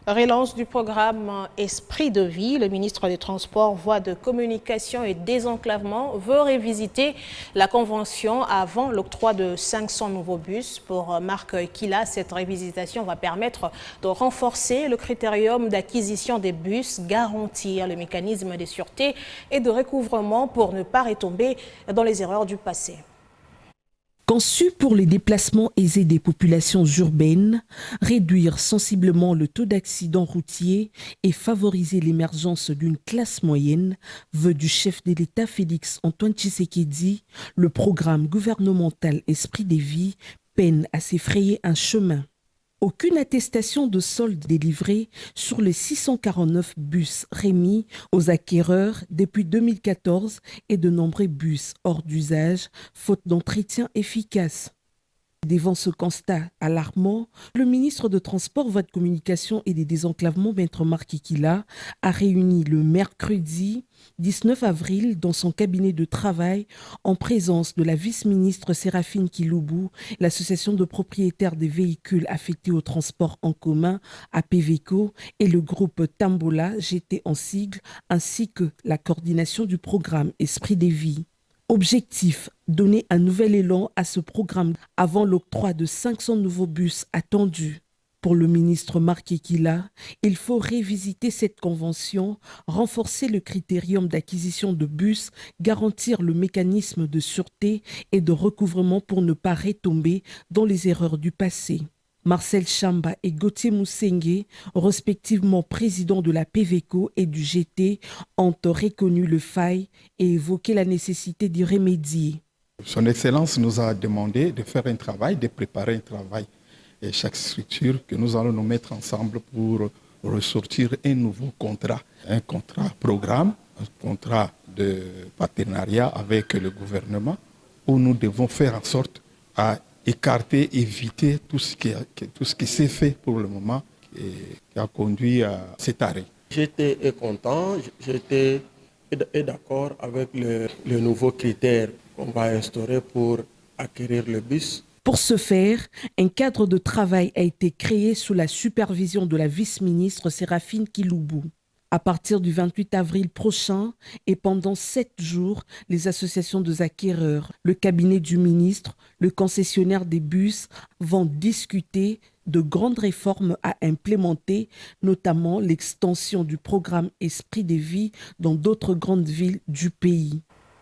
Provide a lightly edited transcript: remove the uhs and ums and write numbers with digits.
Relance du programme Esprit de vie. Le ministre des Transports, Voies de communication et désenclavement veut révisiter la convention avant l'octroi de 500 nouveaux bus. Pour Marc Kila, cette révisitation va permettre de renforcer le critérium d'acquisition des bus, garantir le mécanisme de sûreté et de recouvrement pour ne pas retomber dans les erreurs du passé. Conçu pour les déplacements aisés des populations urbaines, réduire sensiblement le taux d'accidents routiers et favoriser l'émergence d'une classe moyenne, vœu du chef de l'État Félix Antoine Tshisekedi, le programme gouvernemental Esprit des vies peine à s'effrayer un chemin. Aucune attestation de solde délivrée sur les 649 bus remis aux acquéreurs depuis 2014 et de nombreux bus hors d'usage, faute d'entretien efficace. Devant ce constat alarmant, le ministre de Transport, Voies de communication et des désenclavements, Maître Marc Kila, a réuni le mercredi 19 avril dans son cabinet de travail en présence de la vice-ministre Séraphine Kiloubou, l'association de propriétaires des véhicules affectés au transport en commun APVECO et le groupe Tambola, GT en sigle, ainsi que la coordination du programme Esprit des vies. Objectif, donner un nouvel élan à ce programme avant l'octroi de 500 nouveaux bus attendus. Pour le ministre Marc Kila, il faut révisiter cette convention, renforcer le critérium d'acquisition de bus, garantir le mécanisme de sûreté et de recouvrement pour ne pas retomber dans les erreurs du passé. Marcel Chamba et Gauthier Moussengé, respectivement présidents de la PVECO et du GT, ont reconnu le faille et évoqué la nécessité d'y remédier. Son Excellence nous a demandé de faire un travail, de préparer un travail. Et chaque structure que nous allons nous mettre ensemble pour ressortir un nouveau contrat. Un contrat programme, un contrat de partenariat avec le gouvernement où nous devons faire en sorte à écarter, éviter tout ce qui s'est fait pour le moment et qui a conduit à cet arrêt. J'étais content, j'étais d'accord avec le nouveau critère qu'on va instaurer pour acquérir le bus. Pour ce faire, un cadre de travail a été créé sous la supervision de la vice-ministre Séraphine Kiloubou. À partir du 28 avril prochain et pendant 7 jours, les associations de acquéreurs, le cabinet du ministre, le concessionnaire des bus vont discuter de grandes réformes à implémenter, notamment l'extension du programme Esprit des vies dans d'autres grandes villes du pays.